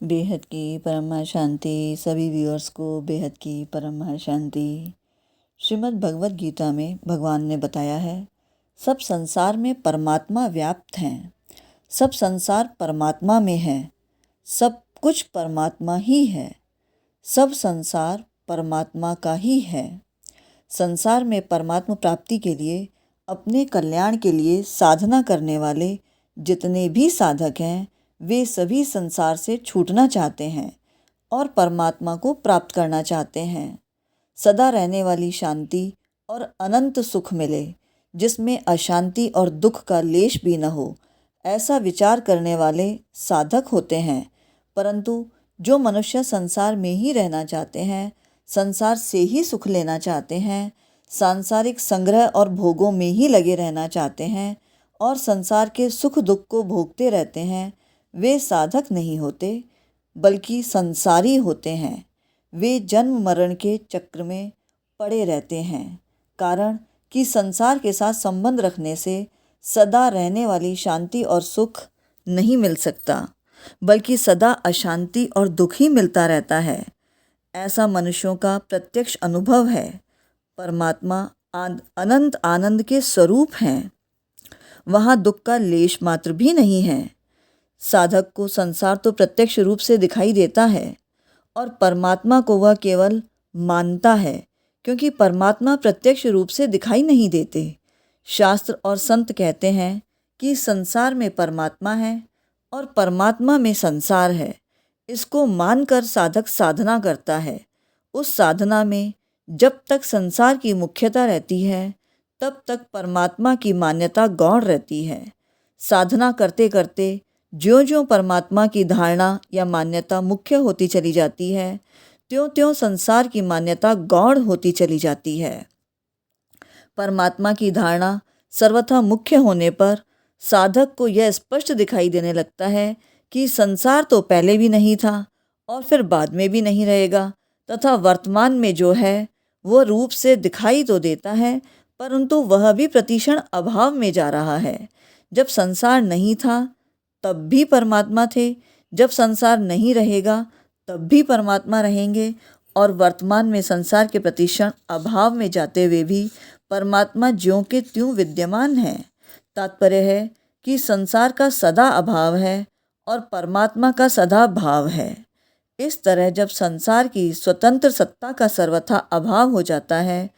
बेहद की परम शांति। सभी व्यूअर्स को बेहद की परम शांति। श्रीमद् भगवद गीता में भगवान ने बताया है, सब संसार में परमात्मा व्याप्त हैं, सब संसार परमात्मा में है, सब कुछ परमात्मा ही है, सब संसार परमात्मा का ही है। संसार में परमात्मा प्राप्ति के लिए, अपने कल्याण के लिए साधना करने वाले जितने भी साधक हैं, वे सभी संसार से छूटना चाहते हैं और परमात्मा को प्राप्त करना चाहते हैं। सदा रहने वाली शांति और अनंत सुख मिले, जिसमें अशांति और दुख का लेश भी न हो, ऐसा विचार करने वाले साधक होते हैं। परंतु जो मनुष्य संसार में ही रहना चाहते हैं, संसार से ही सुख लेना चाहते हैं, सांसारिक संग्रह और भोगों में ही लगे रहना चाहते हैं और संसार के सुख दुख को भोगते रहते हैं, वे साधक नहीं होते बल्कि संसारी होते हैं। वे जन्म मरण के चक्र में पड़े रहते हैं, कारण कि संसार के साथ संबंध रखने से सदा रहने वाली शांति और सुख नहीं मिल सकता, बल्कि सदा अशांति और दुख ही मिलता रहता है। ऐसा मनुष्यों का प्रत्यक्ष अनुभव है। परमात्मा अनंत आनंद के स्वरूप हैं, वहाँ दुख का लेश मात्र भी नहीं है। साधक को संसार तो प्रत्यक्ष रूप से दिखाई देता है और परमात्मा को वह केवल मानता है, क्योंकि परमात्मा प्रत्यक्ष रूप से दिखाई नहीं देते। शास्त्र और संत कहते हैं कि संसार में परमात्मा है और परमात्मा में संसार है। इसको मानकर साधक साधना करता है। उस साधना में जब तक संसार की मुख्यता रहती है, तब तक परमात्मा की मान्यता गौण रहती है। साधना करते करते ज्यों-ज्यों परमात्मा की धारणा या मान्यता मुख्य होती चली जाती है, त्यों-त्यों संसार की मान्यता गौण होती चली जाती है। परमात्मा की धारणा सर्वथा मुख्य होने पर साधक को यह स्पष्ट दिखाई देने लगता है कि संसार तो पहले भी नहीं था और फिर बाद में भी नहीं रहेगा, तथा वर्तमान में जो है वह रूप से दिखाई तो देता है, परंतु वह भी प्रतिक्षण अभाव में जा रहा है। जब संसार नहीं था तब भी परमात्मा थे, जब संसार नहीं रहेगा तब भी परमात्मा रहेंगे, और वर्तमान में संसार के प्रतिक्षण अभाव में जाते हुए भी परमात्मा ज्यों के त्यों विद्यमान है। तात्पर्य है कि संसार का सदा अभाव है और परमात्मा का सदा भाव है। इस तरह जब संसार की स्वतंत्र सत्ता का सर्वथा अभाव हो जाता है,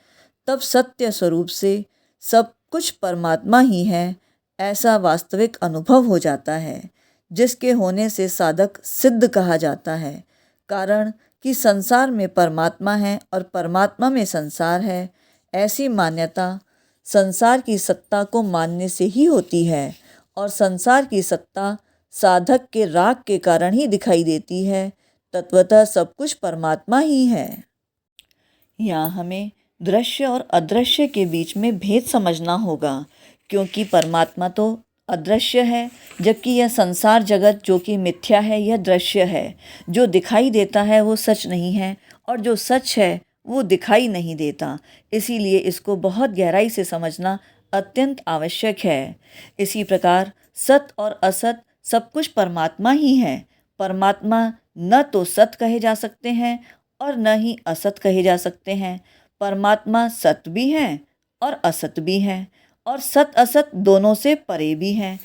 तब सत्य स्वरूप से सब कुछ परमात्मा ही है, ऐसा वास्तविक अनुभव हो जाता है, जिसके होने से साधक सिद्ध कहा जाता है। कारण कि संसार में परमात्मा है और परमात्मा में संसार है, ऐसी मान्यता संसार की सत्ता को मानने से ही होती है, और संसार की सत्ता साधक के राग के कारण ही दिखाई देती है। तत्वतः सब कुछ परमात्मा ही है। यहाँ हमें दृश्य और अदृश्य के बीच में भेद समझना होगा, क्योंकि परमात्मा तो अदृश्य है, जबकि यह संसार जगत जो कि मिथ्या है, यह दृश्य है। जो दिखाई देता है वो सच नहीं है, और जो सच है वो दिखाई नहीं देता। इसीलिए इसको बहुत गहराई से समझना अत्यंत आवश्यक है। इसी प्रकार सत और असत सब कुछ परमात्मा ही है। परमात्मा न तो सत कहे जा सकते हैं और न ही असत कहे जा सकते हैं। परमात्मा सत भी हैं और असत भी हैं, और सत असत दोनों से परे भी हैं।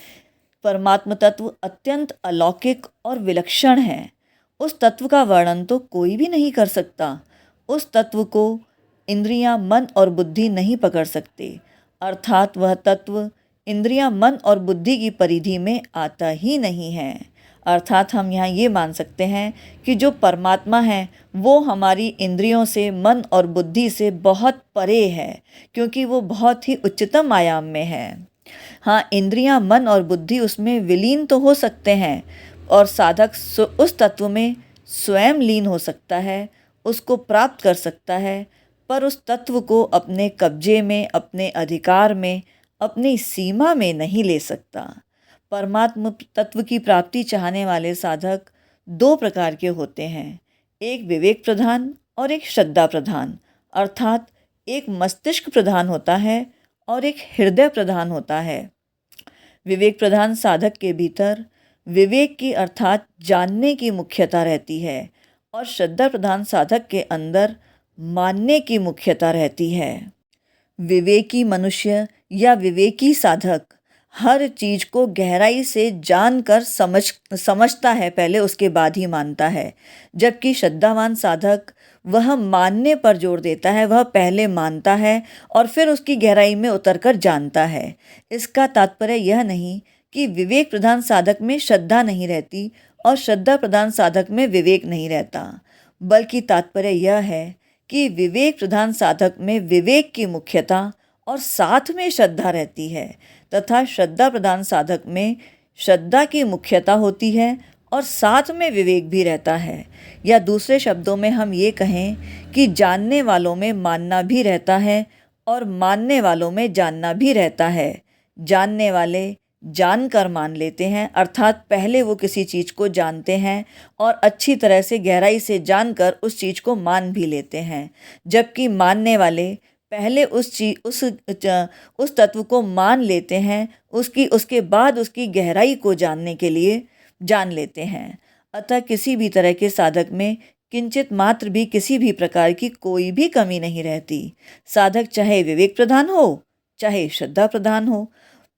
परमात्म तत्व अत्यंत अलौकिक और विलक्षण है। उस तत्व का वर्णन तो कोई भी नहीं कर सकता। उस तत्व को इंद्रियां, मन और बुद्धि नहीं पकड़ सकते, अर्थात वह तत्व इंद्रियां, मन और बुद्धि की परिधि में आता ही नहीं है। अर्थात हम यहाँ ये मान सकते हैं कि जो परमात्मा है वो हमारी इंद्रियों से, मन और बुद्धि से बहुत परे है, क्योंकि वो बहुत ही उच्चतम आयाम में है। हाँ, इंद्रियां, मन और बुद्धि उसमें विलीन तो हो सकते हैं, और साधक उस तत्व में स्वयं लीन हो सकता है, उसको प्राप्त कर सकता है, पर उस तत्व को अपने कब्जे में, अपने अधिकार में, अपनी सीमा में नहीं ले सकता। परमात्म तत्व की प्राप्ति चाहने वाले साधक दो प्रकार के होते हैं, एक विवेक प्रधान और एक श्रद्धा प्रधान। अर्थात एक मस्तिष्क प्रधान होता है और एक हृदय प्रधान होता है। विवेक प्रधान साधक के भीतर विवेक की अर्थात जानने की मुख्यता रहती है और श्रद्धा प्रधान साधक के अंदर मानने की मुख्यता रहती है। विवेकी मनुष्य या विवेकी साधक हर चीज को गहराई से जानकर समझता है, पहले उसके बाद ही मानता है। जबकि श्रद्धावान साधक वह मानने पर जोर देता है, वह पहले मानता है और फिर उसकी गहराई में उतरकर जानता है। इसका तात्पर्य यह नहीं कि विवेक प्रधान साधक में श्रद्धा नहीं रहती और श्रद्धा प्रधान साधक में विवेक नहीं रहता, बल्कि तात्पर्य यह है कि विवेक प्रधान साधक में विवेक की मुख्यता और साथ में श्रद्धा रहती है तथा श्रद्धा प्रधान साधक में श्रद्धा की मुख्यता होती है और साथ में विवेक भी रहता है। या दूसरे शब्दों में हम ये कहें कि जानने वालों में मानना भी रहता है और मानने वालों में जानना भी रहता है। जानने वाले जानकर मान लेते हैं, अर्थात पहले वो किसी चीज़ को जानते हैं और अच्छी तरह से गहराई से जानकर उस चीज़ को मान भी लेते हैं। जबकि मानने वाले पहले उस तत्व को मान लेते हैं, उसके बाद उसकी गहराई को जानने के लिए जान लेते हैं। अतः किसी भी तरह के साधक में किंचित मात्र भी किसी भी प्रकार की कोई भी कमी नहीं रहती। साधक चाहे विवेक प्रधान हो चाहे श्रद्धा प्रधान हो,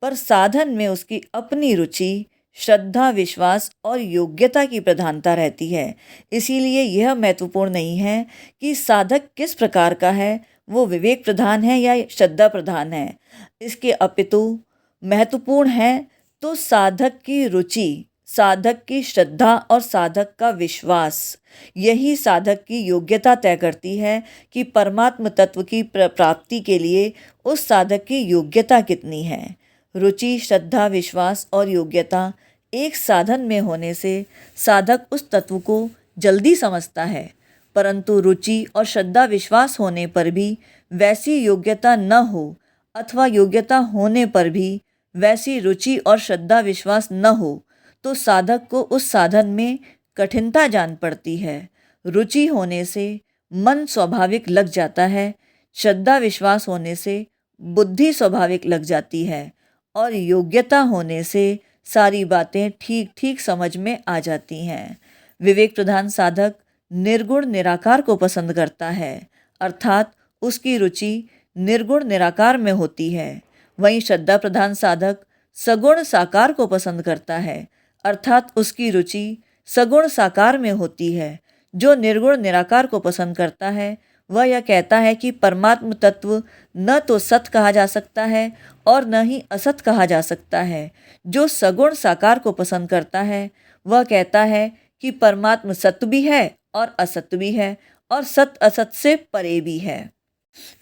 पर साधन में उसकी अपनी रुचि, श्रद्धा, विश्वास और योग्यता की प्रधानता रहती है। इसीलिए यह महत्वपूर्ण नहीं है कि साधक किस प्रकार का है, वो विवेक प्रधान है या श्रद्धा प्रधान है। इसके अपितु महत्वपूर्ण है तो साधक की रुचि, साधक की श्रद्धा और साधक का विश्वास। यही साधक की योग्यता तय करती है कि परमात्म तत्व की प्राप्ति के लिए उस साधक की योग्यता कितनी है। रुचि, श्रद्धा, विश्वास और योग्यता एक साधन में होने से साधक उस तत्व को जल्दी समझता है, परंतु रुचि और श्रद्धा विश्वास होने पर भी वैसी योग्यता न हो अथवा योग्यता होने पर भी वैसी रुचि और श्रद्धा विश्वास न हो तो साधक को उस साधन में कठिनता जान पड़ती है। रुचि होने से मन स्वाभाविक लग जाता है, श्रद्धा विश्वास होने से बुद्धि स्वाभाविक लग जाती है और योग्यता होने से सारी बातें ठीक ठीक समझ में आ जाती हैं। विवेक प्रधान साधक निर्गुण निराकार को पसंद करता है, अर्थात उसकी रुचि निर्गुण निराकार में होती है। वहीं श्रद्धा प्रधान साधक सगुण साकार को पसंद करता है, अर्थात उसकी रुचि सगुण साकार में होती है। जो निर्गुण निराकार को पसंद करता है वह यह कहता है कि परमात्म तत्व न तो सत कहा जा सकता है और न ही असत कहा जा सकता है। जो सगुण साकार को पसंद करता है वह कहता है कि परमात्म सत्य भी है और असत्य भी है और सत असत से परे भी है।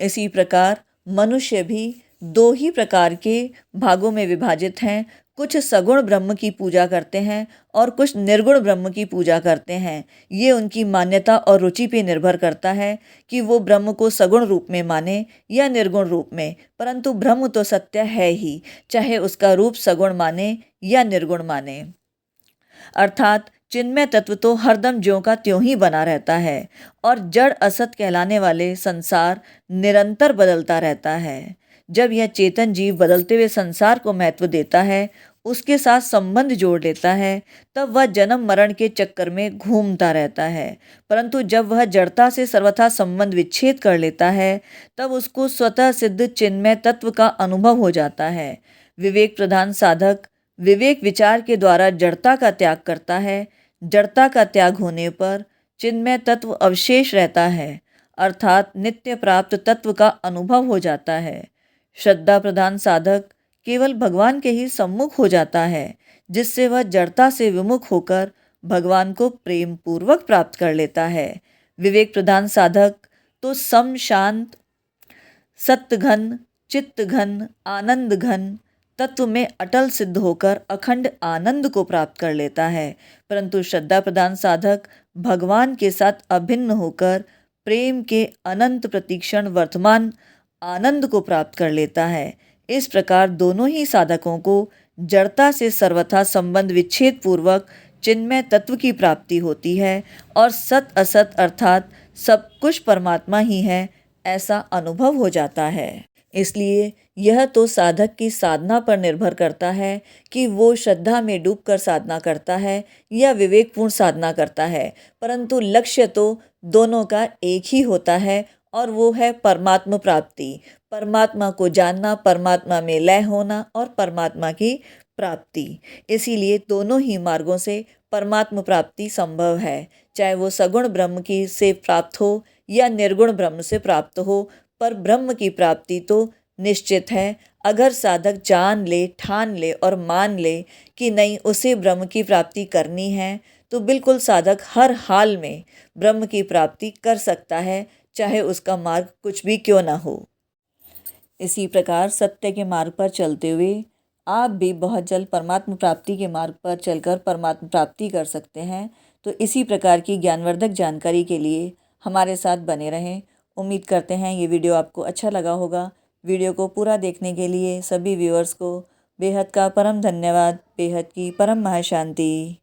इसी प्रकार मनुष्य भी दो ही प्रकार के भागों में विभाजित हैं। कुछ सगुण ब्रह्म की पूजा करते हैं और कुछ निर्गुण ब्रह्म की पूजा करते हैं। ये उनकी मान्यता और रुचि पे निर्भर करता है कि वो ब्रह्म को सगुण रूप में माने या निर्गुण रूप में, परंतु ब्रह्म तो सत्य है ही, चाहे उसका रूप सगुण माने या निर्गुण माने। अर्थात चिन्मय तत्व तो हरदम ज्यों का त्यों ही बना रहता है और जड़ असत कहलाने वाले संसार निरंतर बदलता रहता है। जब यह चेतन जीव बदलते हुए संसार को महत्व देता है, उसके साथ संबंध जोड़ लेता है, तब वह जन्म मरण के चक्कर में घूमता रहता है। परंतु जब वह जड़ता से सर्वथा संबंध विच्छेद कर लेता है, तब उसको स्वतः सिद्ध चिन्मय तत्व का अनुभव हो जाता है। विवेक प्रधान साधक विवेक विचार के द्वारा जड़ता का त्याग करता है। जड़ता का त्याग होने पर चिन्मय तत्व अवशेष रहता है, अर्थात नित्य प्राप्त तत्व का अनुभव हो जाता है। श्रद्धा प्रधान साधक केवल भगवान के ही सम्मुख हो जाता है, जिससे वह जड़ता से विमुख होकर भगवान को प्रेम पूर्वक प्राप्त कर लेता है। विवेक प्रधान साधक तो सम, शांत, सत्य घन, चित्त घन, आनंद घन तत्व में अटल सिद्ध होकर अखंड आनंद को प्राप्त कर लेता है। परंतु श्रद्धा प्रधान साधक भगवान के साथ अभिन्न होकर प्रेम के अनंत प्रतीक्षण वर्तमान आनंद को प्राप्त कर लेता है। इस प्रकार दोनों ही साधकों को जड़ता से सर्वथा संबंध विच्छेद पूर्वक चिन्मय तत्व की प्राप्ति होती है और सत असत अर्थात सब कुछ परमात्मा ही है, ऐसा अनुभव हो जाता है। इसलिए यह तो साधक की साधना पर निर्भर करता है कि वो श्रद्धा में डूबकर साधना करता है या विवेकपूर्ण साधना करता है, परंतु लक्ष्य तो दोनों का एक ही होता है और वो है परमात्मा प्राप्ति। परमात्मा को जानना, परमात्मा में लय होना और परमात्मा की प्राप्ति। इसीलिए दोनों ही मार्गों से परमात्मा प्राप्ति संभव है, चाहे वो सगुण ब्रह्म की से प्राप्त हो या निर्गुण ब्रह्म से प्राप्त हो, पर ब्रह्म की प्राप्ति तो निश्चित है। अगर साधक जान ले, ठान ले और मान ले कि नहीं उसे ब्रह्म की प्राप्ति करनी है, तो बिल्कुल साधक हर हाल में ब्रह्म की प्राप्ति कर सकता है, चाहे उसका मार्ग कुछ भी क्यों ना हो। इसी प्रकार सत्य के मार्ग पर चलते हुए आप भी बहुत जल्द परमात्मा प्राप्ति के मार्ग पर चलकर परमात्मा प्राप्ति कर सकते हैं। तो इसी प्रकार की ज्ञानवर्धक जानकारी के लिए हमारे साथ बने रहें। उम्मीद करते हैं ये वीडियो आपको अच्छा लगा होगा। वीडियो को पूरा देखने के लिए सभी व्यूअर्स को बेहद का परम धन्यवाद। बेहद की परम महाशांति।